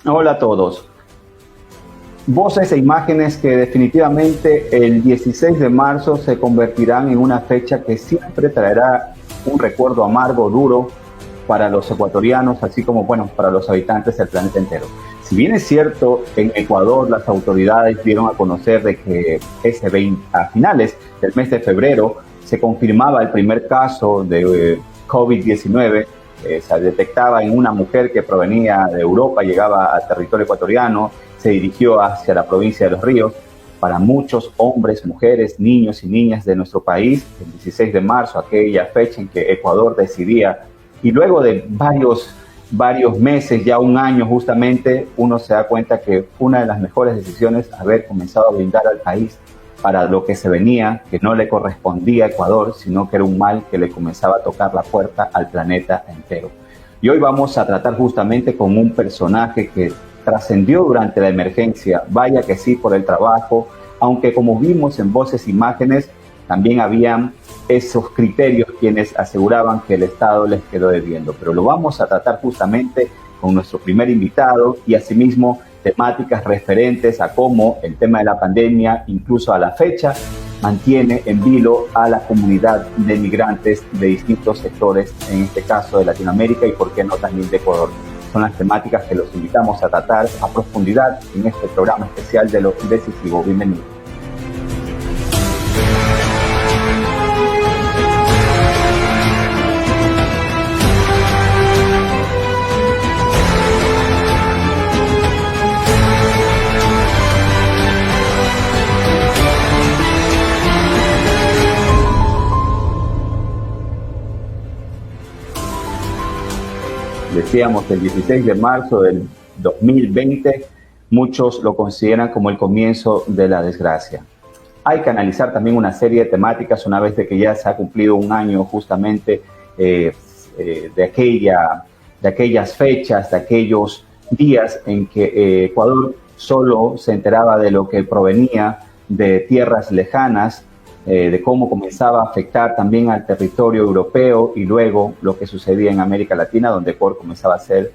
Hola a todos. Voces e imágenes que definitivamente el 16 de marzo se convertirán en una fecha que siempre traerá un recuerdo amargo, duro para los ecuatorianos, así como, bueno, para los habitantes del planeta entero. Si bien es cierto, en Ecuador las autoridades dieron a conocer de que a finales del mes de febrero se confirmaba el primer caso de COVID-19, se detectaba en una mujer que provenía de Europa, llegaba a territorio ecuatoriano, se dirigió hacia la provincia de Los Ríos. Para muchos hombres, mujeres, niños y niñas de nuestro país, el 16 de marzo, aquella fecha en que Ecuador decidía, y luego de varios meses, ya un año justamente, uno se da cuenta que una de las mejores decisiones haber comenzado a brindar al país para lo que se venía, que no le correspondía a Ecuador, sino que era un mal que le comenzaba a tocar la puerta al planeta entero. Y hoy vamos a tratar justamente con un personaje que trascendió durante la emergencia, vaya que sí, por el trabajo, aunque como vimos en Voces e Imágenes, también habían esos criterios quienes aseguraban que el Estado les quedó debiendo. Pero lo vamos a tratar justamente con nuestro primer invitado y asimismo temáticas referentes a cómo el tema de la pandemia, incluso a la fecha, mantiene en vilo a la comunidad de migrantes de distintos sectores, en este caso de Latinoamérica y por qué no también de Ecuador. Son las temáticas que los invitamos a tratar a profundidad en este programa especial de Lo Decisivo. Bienvenido. Decíamos, el 16 de marzo del 2020, muchos lo consideran como el comienzo de la desgracia. Hay que analizar también una serie de temáticas una vez de que ya se ha cumplido un año justamente de aquellas fechas, de aquellos días en que Ecuador solo se enteraba de lo que provenía de tierras lejanas, de cómo comenzaba a afectar también al territorio europeo y luego lo que sucedía en América Latina, donde Ecuador comenzaba a ser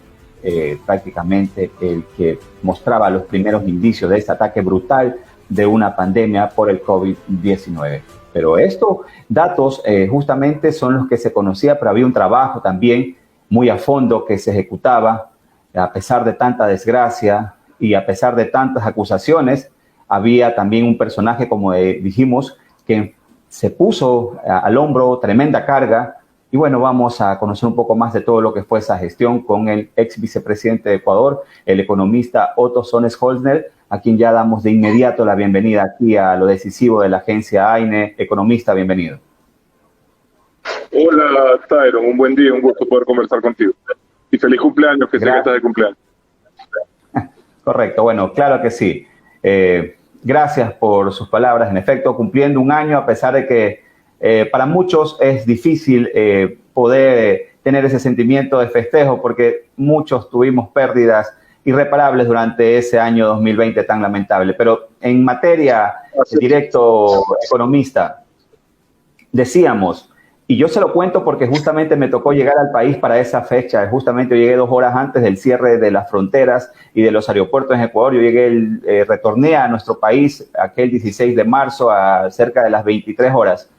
prácticamente el que mostraba los primeros indicios de este ataque brutal de una pandemia por el COVID-19. Pero estos datos justamente son los que se conocía, pero había un trabajo también muy a fondo que se ejecutaba a pesar de tanta desgracia y a pesar de tantas acusaciones. Había también un personaje, como dijimos, que se puso al hombro tremenda carga. Y bueno, vamos a conocer un poco más de todo lo que fue esa gestión con el ex vicepresidente de Ecuador, el economista Otto Sones Holzner, a quien ya damos de inmediato la bienvenida aquí a Lo Decisivo de la agencia AINE. Economista, bienvenido. Hola, Tyron, un buen día, un gusto poder conversar contigo. Y feliz cumpleaños, que sé que estás de cumpleaños. Correcto, bueno, claro que sí. Gracias por sus palabras. En efecto, cumpliendo un año, a pesar de que para muchos es difícil poder tener ese sentimiento de festejo, porque muchos tuvimos pérdidas irreparables durante ese año 2020 tan lamentable. Pero en materia directo, economista, decíamos, y yo se lo cuento porque justamente me tocó llegar al país para esa fecha. Justamente yo llegué 2 horas antes del cierre de las fronteras y de los aeropuertos en Ecuador. Yo retorné a nuestro país aquel 16 de marzo a cerca de las 23 horas.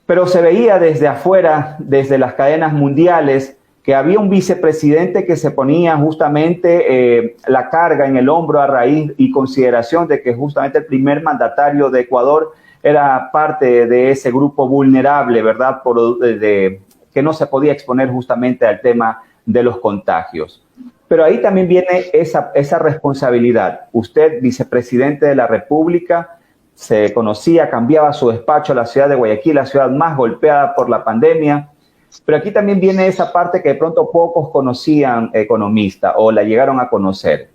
Pero se veía desde afuera, desde las cadenas mundiales, que había un vicepresidente que se ponía justamente la carga en el hombro a raíz y consideración de que justamente el primer mandatario de Ecuador era parte de ese grupo vulnerable, ¿verdad? Que no se podía exponer justamente al tema de los contagios. Pero ahí también viene esa responsabilidad. Usted, vicepresidente de la República, se conocía, cambiaba su despacho a la ciudad de Guayaquil, la ciudad más golpeada por la pandemia. Pero aquí también viene esa parte que de pronto pocos conocían, economista, o la llegaron a conocer.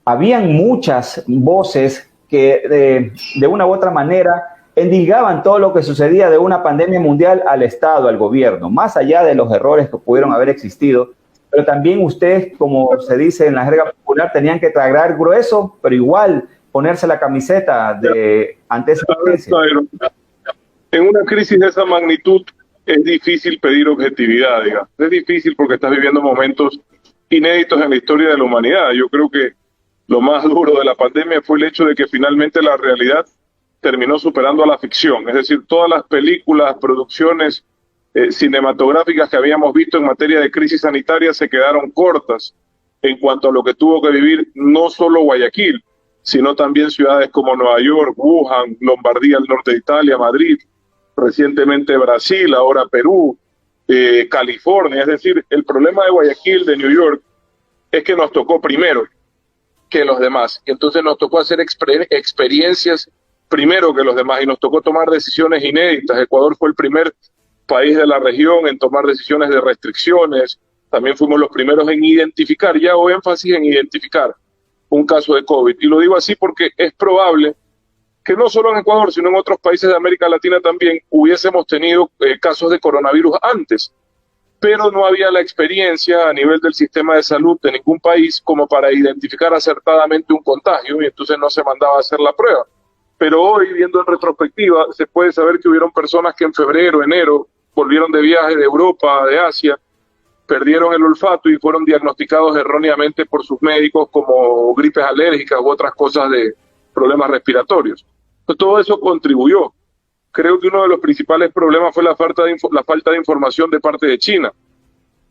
Habían muchas voces que de una u otra manera endilgaban todo lo que sucedía de una pandemia mundial al Estado, al gobierno, más allá de los errores que pudieron haber existido. Pero también ustedes, como se dice en la jerga popular, tenían que tragar grueso, pero igual ponerse la camiseta ante esa crisis. En una crisis de esa magnitud es difícil pedir objetividad, digamos. Es difícil porque estás viviendo momentos inéditos en la historia de la humanidad. Yo creo que lo más duro de la pandemia fue el hecho de que finalmente la realidad terminó superando a la ficción. Es decir, todas las películas, producciones cinematográficas que habíamos visto en materia de crisis sanitaria se quedaron cortas en cuanto a lo que tuvo que vivir no solo Guayaquil, sino también ciudades como Nueva York, Wuhan, Lombardía, al norte de Italia, Madrid, recientemente Brasil, ahora Perú, California. Es decir, el problema de Guayaquil, de New York, es que nos tocó primero que los demás. Y entonces nos tocó hacer experiencias primero que los demás y nos tocó tomar decisiones inéditas. Ecuador fue el primer país de la región en tomar decisiones de restricciones. También fuimos los primeros en identificar, ya hago énfasis en identificar un caso de COVID. Y lo digo así porque es probable que no solo en Ecuador, sino en otros países de América Latina también hubiésemos tenido casos de coronavirus antes, pero no había la experiencia a nivel del sistema de salud de ningún país como para identificar acertadamente un contagio, y entonces no se mandaba a hacer la prueba. Pero hoy, viendo en retrospectiva, se puede saber que hubieron personas que en febrero, enero, volvieron de viaje de Europa, de Asia, perdieron el olfato y fueron diagnosticados erróneamente por sus médicos como gripes alérgicas u otras cosas de problemas respiratorios. Entonces, todo eso contribuyó. Creo que uno de los principales problemas fue la falta de información de parte de China.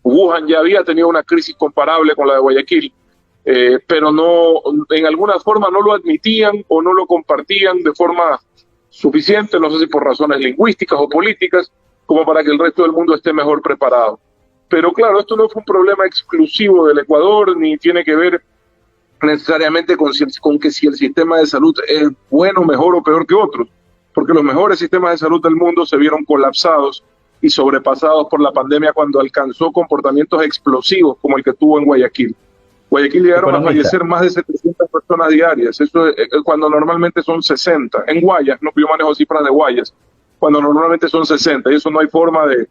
Wuhan ya había tenido una crisis comparable con la de Guayaquil, pero no, en alguna forma no lo admitían o no lo compartían de forma suficiente, no sé si por razones lingüísticas o políticas, como para que el resto del mundo esté mejor preparado. Pero claro, esto no fue un problema exclusivo del Ecuador, ni tiene que ver necesariamente con que si el sistema de salud es bueno, mejor o peor que otros, porque los mejores sistemas de salud del mundo se vieron colapsados y sobrepasados por la pandemia cuando alcanzó comportamientos explosivos como el que tuvo en Guayaquil. Guayaquil llegaron a fallecer más de 700 personas diarias, eso es cuando normalmente son 60. En Guayas, no, yo manejo cifras de Guayas, cuando normalmente son 60, y eso no hay forma de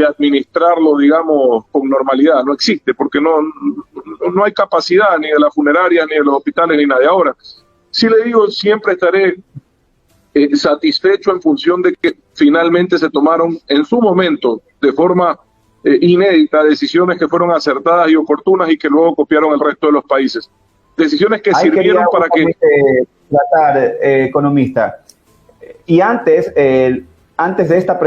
administrarlo, digamos, con normalidad, no existe, porque no hay capacidad ni de las funerarias, ni de los hospitales, ni nada de ahora. Sí le digo, siempre estaré satisfecho en función de que finalmente se tomaron en su momento, de forma inédita, decisiones que fueron acertadas y oportunas y que luego copiaron el resto de los países. Decisiones que sirvieron para que... Tratar, economista, y antes de esta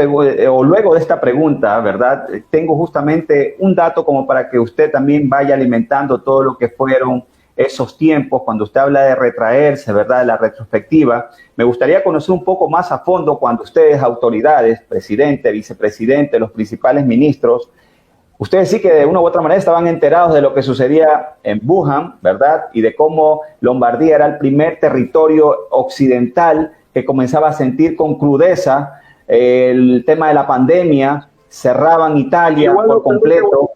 o luego de esta pregunta, ¿verdad? Tengo justamente un dato como para que usted también vaya alimentando todo lo que fueron esos tiempos, cuando usted habla de retraerse, ¿verdad? De la retrospectiva. Me gustaría conocer un poco más a fondo cuando ustedes, autoridades, presidente, vicepresidente, los principales ministros, ustedes sí que de una u otra manera estaban enterados de lo que sucedía en Wuhan, ¿verdad? Y de cómo Lombardía era el primer territorio occidental que comenzaba a sentir con crudeza el tema de la pandemia, cerraban Italia por completo.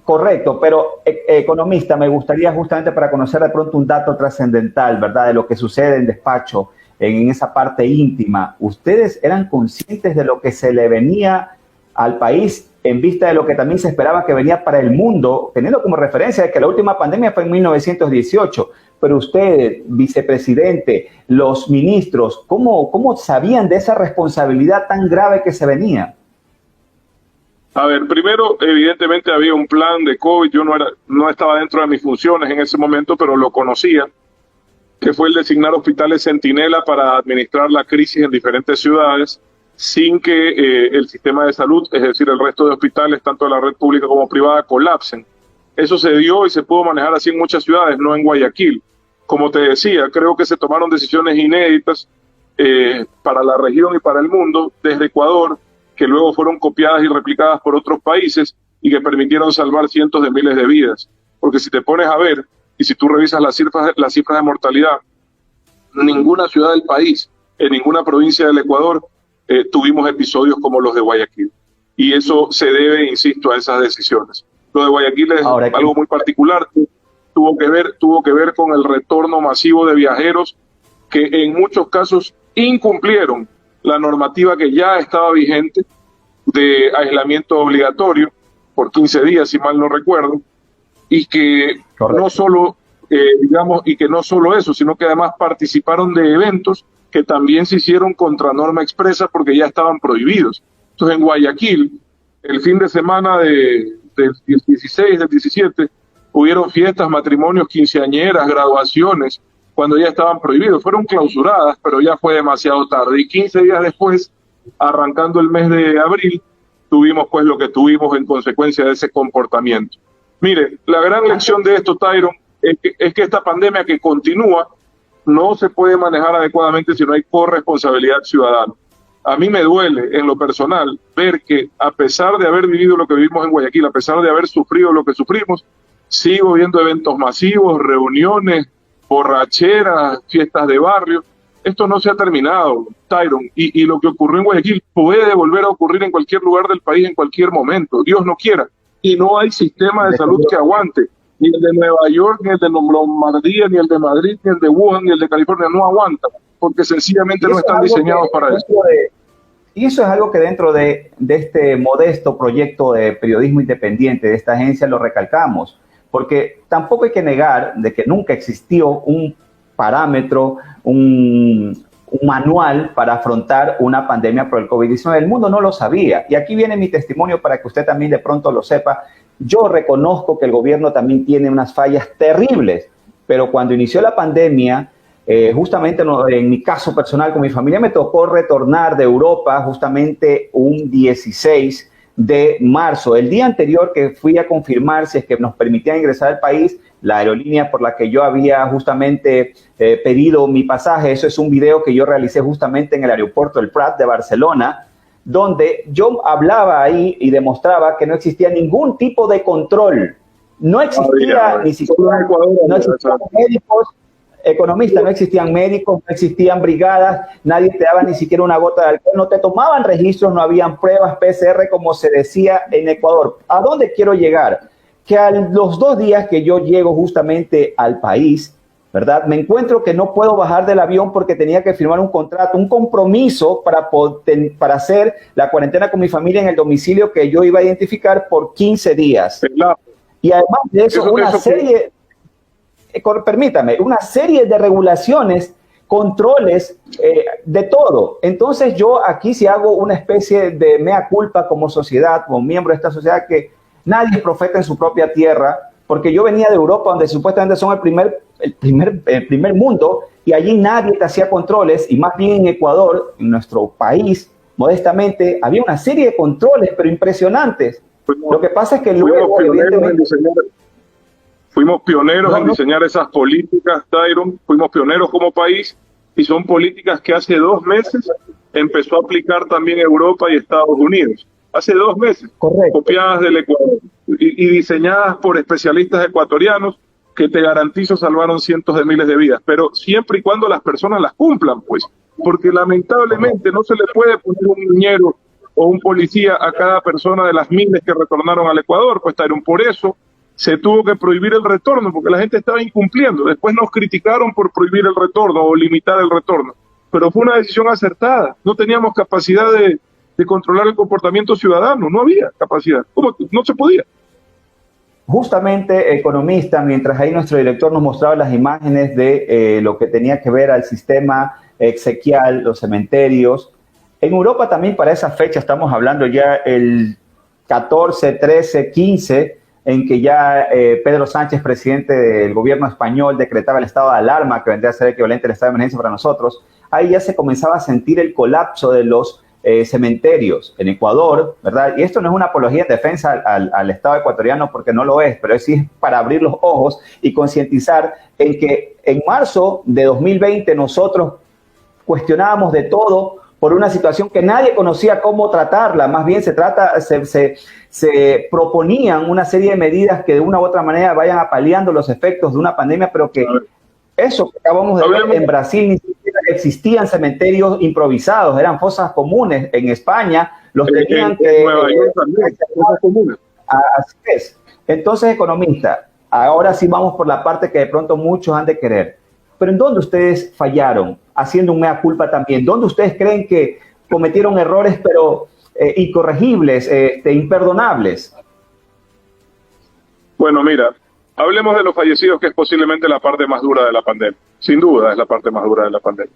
Correcto, pero economista, me gustaría justamente para conocer de pronto un dato trascendental, ¿verdad? De lo que sucede en despacho, en esa parte íntima. ¿Ustedes eran conscientes de lo que se le venía al país en vista de lo que también se esperaba que venía para el mundo, teniendo como referencia de que la última pandemia fue en 1918? Pero ustedes, vicepresidente, los ministros, ¿cómo sabían de esa responsabilidad tan grave que se venía? A ver, primero, evidentemente había un plan de COVID, yo no estaba dentro de mis funciones en ese momento, pero lo conocía, que fue el designar hospitales centinela para administrar la crisis en diferentes ciudades, sin que el sistema de salud, es decir, el resto de hospitales, tanto de la red pública como privada, colapsen. Eso se dio y se pudo manejar así en muchas ciudades, no en Guayaquil. Como te decía, creo que se tomaron decisiones inéditas para la región y para el mundo desde Ecuador, que luego fueron copiadas y replicadas por otros países y que permitieron salvar cientos de miles de vidas. Porque si te pones a ver, y si tú revisas las cifras de mortalidad, ninguna ciudad del país, en ninguna provincia del Ecuador, tuvimos episodios como los de Guayaquil. Y eso se debe, insisto, a esas decisiones. Lo de Guayaquil es algo muy particular, tuvo que ver con el retorno masivo de viajeros que en muchos casos incumplieron la normativa que ya estaba vigente de aislamiento obligatorio por 15 días, si mal no recuerdo, y que no solo, no solo eso, sino que además participaron de eventos que también se hicieron contra norma expresa porque ya estaban prohibidos. Entonces, en Guayaquil, el fin de semana de del 16, del 17, hubieron fiestas, matrimonios, quinceañeras, graduaciones, cuando ya estaban prohibidos. Fueron clausuradas, pero ya fue demasiado tarde. Y 15 días después, arrancando el mes de abril, tuvimos pues lo que tuvimos en consecuencia de ese comportamiento. Mire, la gran lección de esto, Tyron, es que esta pandemia que continúa no se puede manejar adecuadamente si no hay corresponsabilidad ciudadana. A mí me duele en lo personal ver que a pesar de haber vivido lo que vivimos en Guayaquil, a pesar de haber sufrido lo que sufrimos, sigo viendo eventos masivos, reuniones, borracheras, fiestas de barrio. Esto no se ha terminado, Tyron, y lo que ocurrió en Guayaquil puede volver a ocurrir en cualquier lugar del país en cualquier momento, Dios no quiera, y no hay sistema de salud que aguante, ni el de Nueva York, ni el de Lombardía, ni el de Madrid, ni el de Wuhan, ni el de California, no aguanta, porque sencillamente no están diseñados para eso. Y eso es algo que dentro de este modesto proyecto de periodismo independiente de esta agencia lo recalcamos, porque tampoco hay que negar de que nunca existió un parámetro, un manual para afrontar una pandemia por el COVID-19. El mundo no lo sabía. Y aquí viene mi testimonio para que usted también de pronto lo sepa. Yo reconozco que el gobierno también tiene unas fallas terribles, pero cuando inició la pandemia, justamente en mi caso personal con mi familia me tocó retornar de Europa justamente un 16 de marzo. El día anterior que fui a confirmar si es que nos permitían ingresar al país, la aerolínea por la que yo había justamente pedido mi pasaje, eso es un video que yo realicé justamente en el aeropuerto del Prat de Barcelona, donde yo hablaba ahí y demostraba que no existía ningún tipo de control. No existía ni siquiera no existían médicos, economistas, no existían médicos, no existían brigadas, nadie te daba ni siquiera una gota de alcohol, no te tomaban registros, no habían pruebas PCR como se decía en Ecuador. ¿A dónde quiero llegar? Que a los 2 días que yo llego justamente al país, ¿verdad? Me encuentro que no puedo bajar del avión porque tenía que firmar un contrato, un compromiso para hacer la cuarentena con mi familia en el domicilio que yo iba a identificar por 15 días. Y además de eso, una serie de regulaciones, controles, de todo. Entonces yo aquí sí hago una especie de mea culpa como sociedad, como miembro de esta sociedad, que nadie es profeta en su propia tierra, porque yo venía de Europa, donde supuestamente son el primer mundo, y allí nadie te hacía controles, y más bien en Ecuador, en nuestro país, modestamente, había una serie de controles, pero impresionantes. Lo que pasa es que luego, evidentemente... Fuimos pioneros en diseñar esas políticas, Tyron, fuimos pioneros como país, y son políticas que hace 2 meses empezó a aplicar también Europa y Estados Unidos. Hace 2 meses, correcto, copiadas del Ecuador y diseñadas por especialistas ecuatorianos que te garantizo salvaron cientos de miles de vidas, pero siempre y cuando las personas las cumplan, pues, porque lamentablemente no se le puede poner un niñero o un policía a cada persona de las miles que retornaron al Ecuador, pues, Tyron, por eso se tuvo que prohibir el retorno, porque la gente estaba incumpliendo. Después nos criticaron por prohibir el retorno o limitar el retorno, pero fue una decisión acertada. No teníamos capacidad de controlar el comportamiento ciudadano, no había capacidad. ¿Cómo? No se podía. Justamente, economista, mientras ahí nuestro director nos mostraba las imágenes de lo que tenía que ver al sistema exequial, los cementerios, en Europa también para esa fecha, estamos hablando ya el 14, 13, 15, en que ya Pedro Sánchez, presidente del gobierno español, decretaba el estado de alarma, que vendría a ser equivalente al estado de emergencia para nosotros, ahí ya se comenzaba a sentir el colapso de los cementerios en Ecuador, ¿verdad? Y esto no es una apología en defensa al Estado ecuatoriano, porque no lo es, pero sí es para abrir los ojos y concientizar en que en marzo de 2020 nosotros cuestionábamos de todo por una situación que nadie conocía cómo tratarla. Más bien se proponían una serie de medidas que de una u otra manera vayan apaleando los efectos de una pandemia, pero que eso que acabamos de ver en Brasil ni siquiera existían cementerios improvisados, eran fosas comunes. En España los tenían que... Nueva York también, fosas comunes. Así es. Entonces, economista, ahora sí vamos por la parte que de pronto muchos han de querer. Pero ¿en dónde ustedes fallaron? Haciendo un mea culpa también. ¿Dónde ustedes creen que cometieron errores, pero incorregibles, imperdonables? Bueno, mira, hablemos de los fallecidos, que es posiblemente la parte más dura de la pandemia. Sin duda es la parte más dura de la pandemia.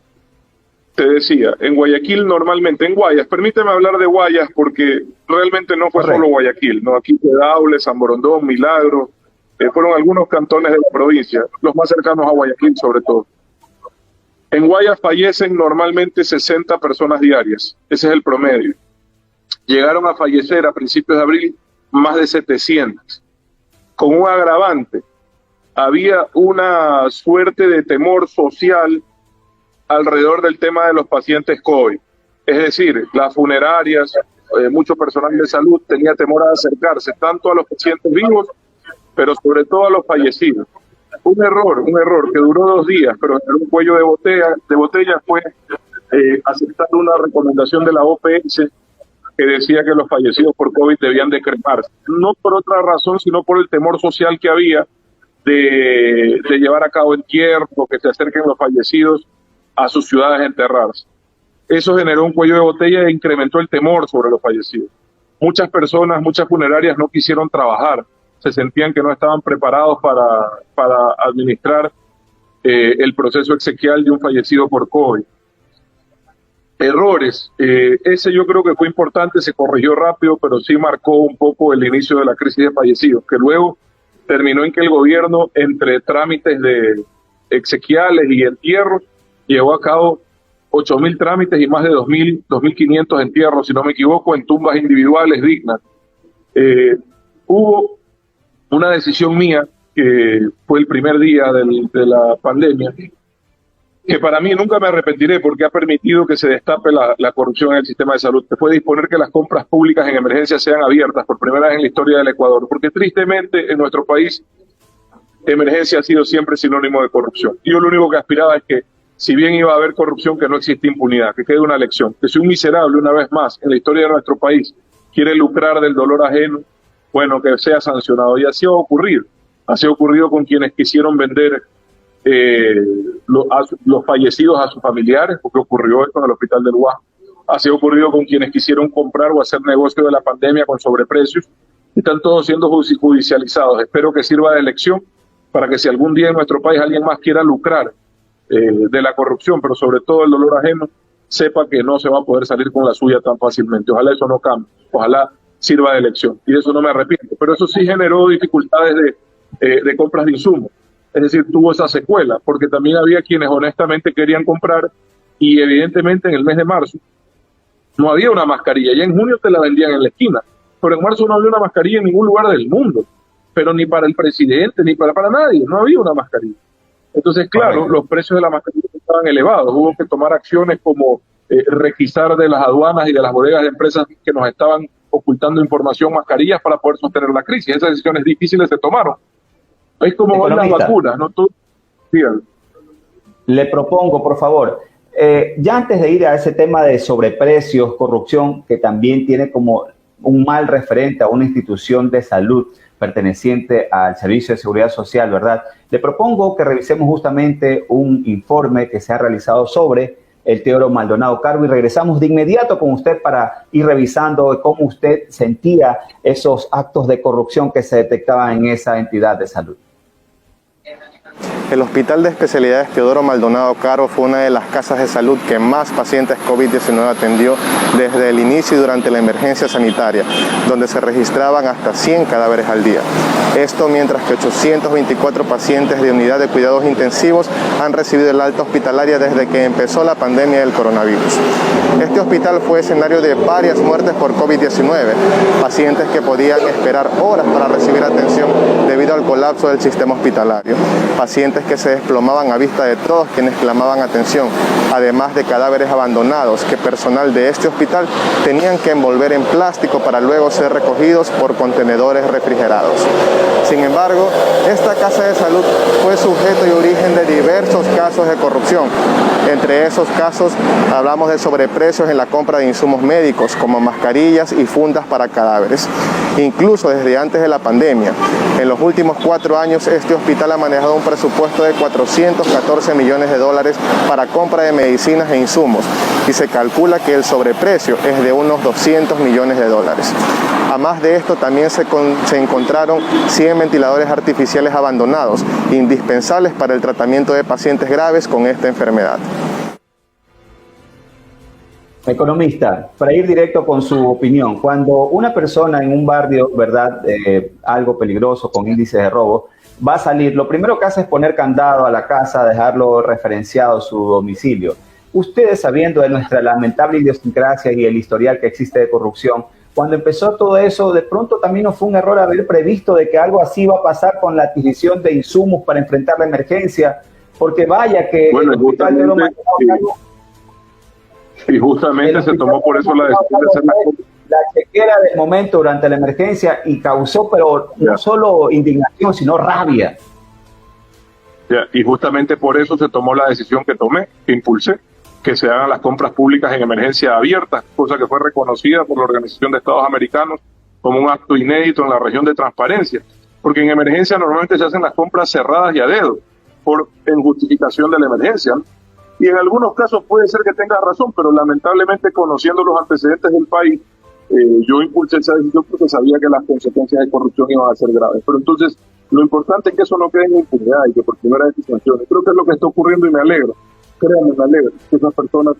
te decía, en Guayaquil normalmente, en Guayas, permíteme hablar de Guayas porque realmente no fue solo Guayaquil, ¿no? Aquí fue Daule, San Borondón, Milagro, fueron algunos cantones de la provincia, los más cercanos a Guayaquil sobre todo. En Guayas fallecen normalmente 60 personas diarias, ese es el promedio. Llegaron a fallecer a principios de abril más de 700, con un agravante. Había una suerte de temor social alrededor del tema de los pacientes COVID. Es decir, las funerarias, mucho personal de salud tenía temor a acercarse tanto a los pacientes vivos, pero sobre todo a los fallecidos. Un error que duró 2 días, pero generó un cuello de botella fue aceptar una recomendación de la OPS que decía que los fallecidos por COVID debían de cremarse. No por otra razón, sino por el temor social que había de llevar a cabo entierros, que se acerquen los fallecidos a sus ciudades a enterrarse. Eso generó un cuello de botella e incrementó el temor sobre los fallecidos. Muchas personas, muchas funerarias no quisieron trabajar, se sentían que no estaban preparados para administrar el proceso exequial de un fallecido por COVID. Errores, ese yo creo que fue importante, se corrigió rápido, pero sí marcó un poco el inicio de la crisis de fallecidos, que luego terminó en que el gobierno, entre trámites de exequiales y entierros, llevó a cabo 8.000 trámites y más de 2.500 entierros, si no me equivoco, en tumbas individuales dignas. Hubo una decisión mía, que fue el primer día de la pandemia, que para mí nunca me arrepentiré porque ha permitido que se destape la corrupción en el sistema de salud, que fue disponer que las compras públicas en emergencia sean abiertas por primera vez en la historia del Ecuador, porque tristemente en nuestro país emergencia ha sido siempre sinónimo de corrupción. Y yo lo único que aspiraba es que, si bien iba a haber corrupción, que no existe impunidad, que quede una lección, que si un miserable una vez más en la historia de nuestro país quiere lucrar del dolor ajeno, bueno, que sea sancionado. Y así ha ocurrido. Así ha ocurrido con quienes quisieron vender los fallecidos a sus familiares, porque ocurrió esto en el hospital del Guasmo. Así ha ocurrido con quienes quisieron comprar o hacer negocio de la pandemia con sobreprecios. Están todos siendo judicializados. Espero que sirva de lección para que si algún día en nuestro país alguien más quiera lucrar de la corrupción, pero sobre todo el dolor ajeno, sepa que no se va a poder salir con la suya tan fácilmente. Ojalá eso no cambie, ojalá sirva de lección, y de eso no me arrepiento. Pero eso sí generó dificultades de compras de insumos, es decir, tuvo esa secuela, porque también había quienes honestamente querían comprar, y evidentemente en el mes de marzo no había una mascarilla, ya en junio te la vendían en la esquina, pero en marzo no había una mascarilla en ningún lugar del mundo, pero ni para el presidente, ni para nadie, no había una mascarilla. Entonces, claro, los precios de la mascarilla estaban elevados. Hubo que tomar acciones como requisar de las aduanas y de las bodegas de empresas que nos estaban ocultando información, mascarillas, para poder sostener la crisis. Esas decisiones difíciles se tomaron. Es como van las vacunas, ¿no? Le propongo, por favor, ya antes de ir a ese tema de sobreprecios, corrupción, que también tiene como un mal referente a una institución de salud perteneciente al Servicio de Seguridad Social, ¿verdad? Le propongo que revisemos justamente un informe que se ha realizado sobre el Teodoro Maldonado Caro y regresamos de inmediato con usted para ir revisando cómo usted sentía esos actos de corrupción que se detectaban en esa entidad de salud. El Hospital de Especialidades Teodoro Maldonado Caro fue una de las casas de salud que más pacientes COVID-19 atendió desde el inicio y durante la emergencia sanitaria, donde se registraban hasta 100 cadáveres al día. Esto mientras que 824 pacientes de unidad de cuidados intensivos han recibido el alta hospitalaria desde que empezó la pandemia del coronavirus. Este hospital fue escenario de varias muertes por COVID-19, pacientes que podían esperar horas para recibir atención debido al colapso del sistema hospitalario, pacientes que se desplomaban a vista de todos quienes clamaban atención, además de cadáveres abandonados que personal de este hospital tenían que envolver en plástico para luego ser recogidos por contenedores refrigerados. Sin embargo, esta casa de salud fue sujeto y origen de diversos casos de corrupción. Entre esos casos hablamos de sobreprecios en la compra de insumos médicos como mascarillas y fundas para cadáveres. Incluso desde antes de la pandemia, en los últimos 4 años este hospital ha manejado un presupuesto de 414 millones de dólares para compra de medicinas e insumos y se calcula que el sobreprecio es de unos 200 millones de dólares. A más de esto también se encontraron 100 ventiladores artificiales abandonados, indispensables para el tratamiento de pacientes graves con esta enfermedad. Economista, para ir directo con su opinión, cuando una persona en un barrio, ¿verdad?, algo peligroso con índices de robo, va a salir, lo primero que hace es poner candado a la casa, dejarlo referenciado su domicilio. Ustedes, sabiendo de nuestra lamentable idiosincrasia y el historial que existe de corrupción, cuando empezó todo eso, de pronto también no fue un error haber previsto de que algo así iba a pasar con la adquisición de insumos para enfrentar la emergencia, porque vaya que bueno, y justamente se tomó por eso la decisión de hacer la chequera del momento durante la emergencia y causó, pero no solo indignación, sino rabia. Y justamente por eso se tomó la decisión que tomé, que impulsé, que se hagan las compras públicas en emergencia abiertas, cosa que fue reconocida por la Organización de Estados Americanos como un acto inédito en la región de transparencia, porque en emergencia normalmente se hacen las compras cerradas y a dedo, en justificación de la emergencia, ¿no? Y en algunos casos puede ser que tenga razón, pero lamentablemente, conociendo los antecedentes del país, yo impulsé esa decisión porque sabía que las consecuencias de corrupción iban a ser graves. Pero entonces, lo importante es que eso no quede en impunidad y que por primera vez se sancione. Creo que es lo que está ocurriendo y me alegro. Créanme, me alegra que esas personas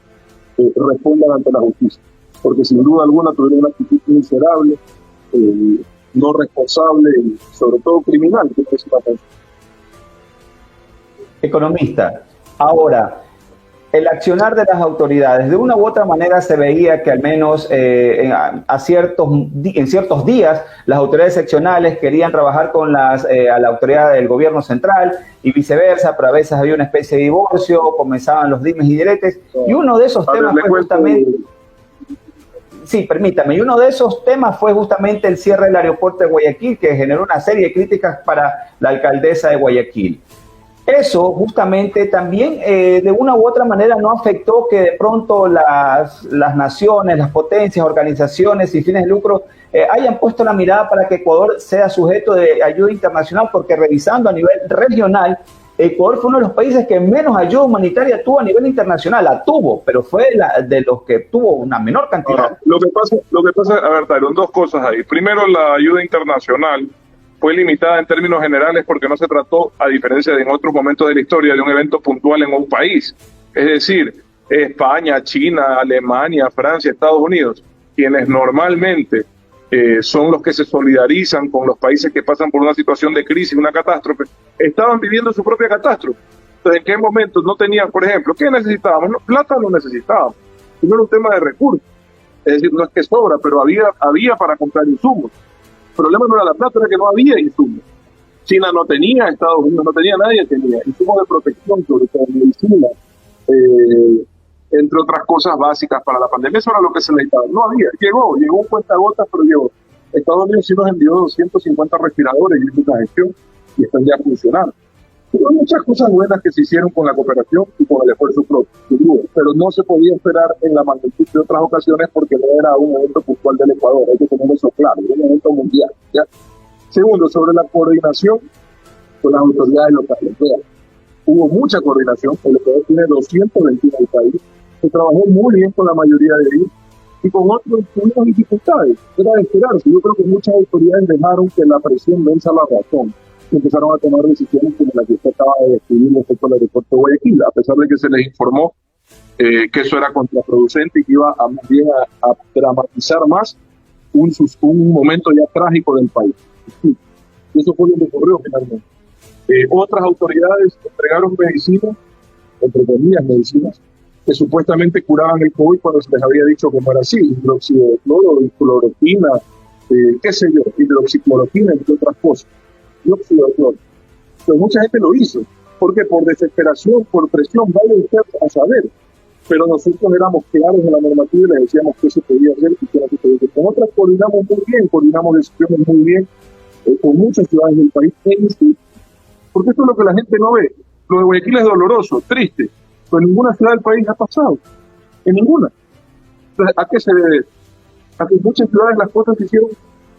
respondan ante la justicia, porque sin duda alguna tuvieron una actitud miserable, no responsable y sobre todo criminal. Economista, ahora, el accionar de las autoridades, de una u otra manera se veía que al menos en ciertos días las autoridades seccionales querían trabajar con a la autoridad del gobierno central y viceversa, pero a veces había una especie de divorcio, comenzaban los dimes y diretes, y uno de esos temas fue justamente... Sí, permítame, y uno de esos temas fue justamente el cierre del aeropuerto de Guayaquil, que generó una serie de críticas para la alcaldesa de Guayaquil. Eso justamente también de una u otra manera no afectó que de pronto las naciones, las potencias, organizaciones y fines de lucro hayan puesto la mirada para que Ecuador sea sujeto de ayuda internacional, porque revisando a nivel regional, Ecuador fue uno de los países que menos ayuda humanitaria tuvo a nivel internacional. La tuvo, pero fue de los que tuvo una menor cantidad. Lo que pasa, a ver, Tyron, dos cosas ahí. Primero, la ayuda internacional fue limitada en términos generales porque no se trató, a diferencia de en otros momentos de la historia, de un evento puntual en un país. Es decir, España, China, Alemania, Francia, Estados Unidos, quienes normalmente son los que se solidarizan con los países que pasan por una situación de crisis, una catástrofe, estaban viviendo su propia catástrofe. Entonces, ¿en qué momentos no tenían, por ejemplo, qué necesitábamos? No, plata no necesitábamos, no era un tema de recursos. Es decir, no es que sobra, pero había para comprar insumos. El problema no era la plata, era que no había insumos. China no tenía, Estados Unidos no tenía, nadie tenía. Insumos de protección, sobre todo medicina, entre otras cosas básicas para la pandemia. Eso era lo que se necesitaba. No había, llegó un cuentagotas, pero llegó. Estados Unidos sí nos envió 250 respiradores y mucha gestión y están ya funcionando. Pero hay muchas cosas buenas que se hicieron con la cooperación y con el esfuerzo propio, pero no se podía esperar en la magnitud de otras ocasiones porque no era un evento puntual del Ecuador, hay que tener eso claro, era un evento mundial, ¿ya? Segundo, sobre la coordinación con las autoridades locales. Hubo mucha coordinación, el Ecuador tiene 221 del país, se trabajó muy bien con la mayoría de ellos y con otros tuvimos dificultades, era de esperarse. Yo creo que muchas autoridades dejaron que la presión venza la razón. Empezaron a tomar decisiones como la que usted acaba de describir respecto al aeropuerto de Guayaquil, a pesar de que se les informó que eso era contraproducente y que iba a dramatizar más un momento ya trágico del país. Sí, eso fue lo que ocurrió finalmente. Otras autoridades entregaron medicinas, entre comillas medicinas, que supuestamente curaban el COVID cuando se les había dicho que no era así, hidróxido de cloro, cloroquina, qué sé yo, hidroxicloroquina, entre otras cosas. Dióxido de cloro. Pero mucha gente lo hizo, porque por desesperación, por presión, vale usted a saber, pero nosotros éramos claros en la normativa y les decíamos que se podía hacer y que no se podía hacer. Con otras coordinamos muy bien, coordinamos decisiones muy bien, con muchas ciudades del país, porque esto es lo que la gente no ve. Lo de Guayaquil es doloroso, triste, pero en ninguna ciudad del país ha pasado, en ninguna. Entonces, ¿a qué se debe? A que en muchas ciudades las cosas se hicieron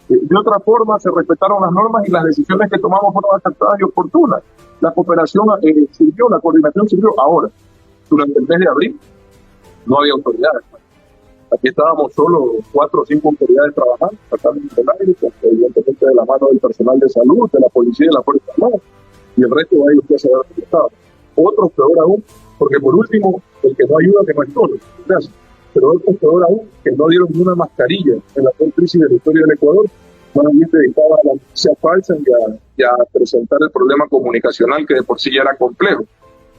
de otra forma, se respetaron las normas y las decisiones que tomamos fueron acertadas y oportunas. La cooperación sirvió, la coordinación sirvió. Ahora, durante el mes de abril, no había autoridades. Aquí estábamos solo 4 o 5 autoridades trabajando, tratando del aire, evidentemente de la mano del personal de salud, de la policía y de la Fuerza Armada, y el resto de ellos ya se habían estado. Otros, peor aún, porque por último, el que no ayuda, que no es todo. Gracias. pero es peor aún que no dieron ni una mascarilla en la peor crisis de la historia del Ecuador, más bien dedicada a la noticia falsa y a presentar el problema comunicacional que de por sí ya era complejo.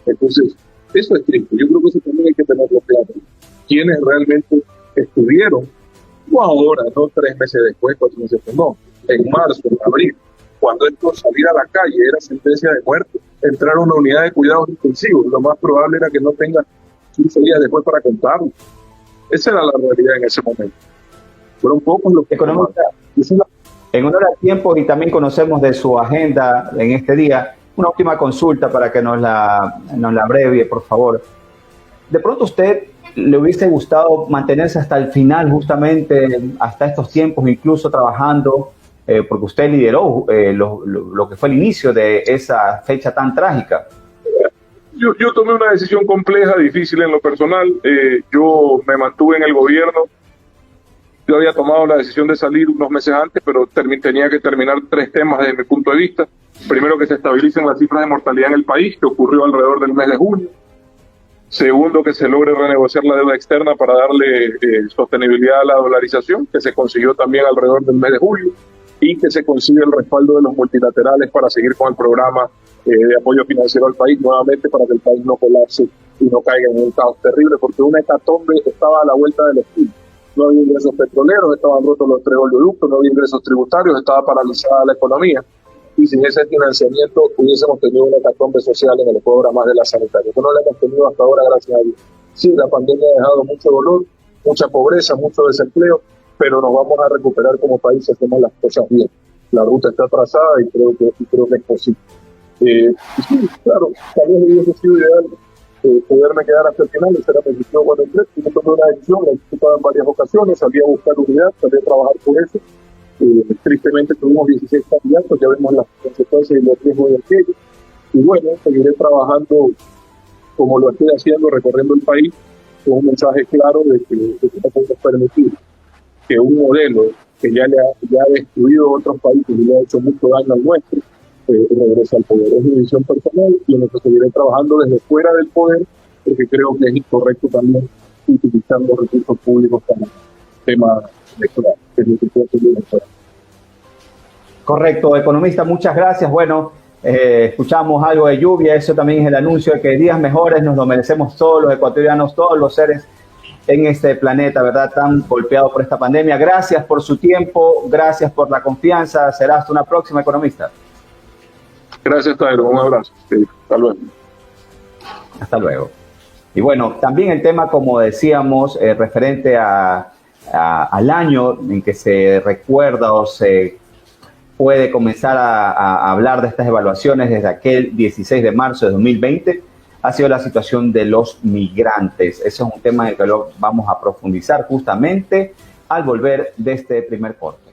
Entonces, eso es triste. Yo creo que eso también hay que tenerlo claro. Quienes realmente estuvieron, no ahora, no 3 meses después, 4 meses después, no, en marzo, en abril, cuando esto salir a la calle era sentencia de muerte, entrar a una unidad de cuidados intensivos, lo más probable era que no tenga 15 días después para contarlo. Esa era la realidad en ese momento. Fueron pocos los que... En honor al tiempo, y también conocemos de su agenda en este día, una última consulta para que nos la abrevie, por favor. ¿De pronto a usted le hubiese gustado mantenerse hasta el final, justamente hasta estos tiempos, incluso trabajando, porque usted lideró lo que fue el inicio de esa fecha tan trágica? Yo tomé una decisión compleja, difícil en lo personal. Yo me mantuve en el gobierno. Yo había tomado la decisión de salir unos meses antes, pero tenía que terminar 3 temas desde mi punto de vista. Primero, que se estabilicen las cifras de mortalidad en el país, que ocurrió alrededor del mes de junio. Segundo, que se logre renegociar la deuda externa para darle sostenibilidad a la dolarización, que se consiguió también alrededor del mes de julio, y que se consiga el respaldo de los multilaterales para seguir con el programa de apoyo financiero al país, nuevamente para que el país no colapse y no caiga en un caos terrible, porque una hecatombe estaba a la vuelta del esquina. No había ingresos petroleros, estaban rotos los 3 oleoductos, no había ingresos tributarios, estaba paralizada la economía, y sin ese financiamiento hubiésemos tenido una hecatombe social en el programa de la sanitaria, que no la hemos tenido hasta ahora, gracias a Dios. Sí, la pandemia ha dejado mucho dolor, mucha pobreza, mucho desempleo, pero nos vamos a recuperar como país si hacemos las cosas bien. La ruta está trazada y creo que es posible. Y sí, claro, tal vez hubiese sido ideal poderme quedar hasta el final. Esa era mi decisión cuando entré. Yo tomé una decisión, la he discutido en varias ocasiones, salí a buscar unidad, salí a trabajar por eso. Tristemente tuvimos 16 candidatos, ya vemos las consecuencias y los riesgos de aquello. Y bueno, seguiré trabajando como lo estoy haciendo, recorriendo el país, con un mensaje claro de que no podemos permitir que un modelo que ya ha destruido otros países y le ha hecho mucho daño al nuestro, regresa al poder. Es mi visión personal y en eso seguiré trabajando desde fuera del poder, porque creo que es incorrecto también utilizar los recursos públicos para temas electorales, que es lo que estoy haciendo electoral. Correcto, economista, muchas gracias. Bueno, escuchamos algo de lluvia, eso también es el anuncio de que días mejores nos lo merecemos todos los ecuatorianos, todos los seres en este planeta, ¿verdad? Tan golpeado por esta pandemia. Gracias por su tiempo, gracias por la confianza. Será hasta una próxima, economista. Gracias, Tairo. Un abrazo. Sí, hasta luego. Hasta luego. Y bueno, también el tema, como decíamos, referente al año en que se recuerda o se puede comenzar a hablar de estas evaluaciones desde aquel 16 de marzo de 2020, ha sido la situación de los migrantes. Ese es un tema en el que lo vamos a profundizar justamente al volver de este primer corte.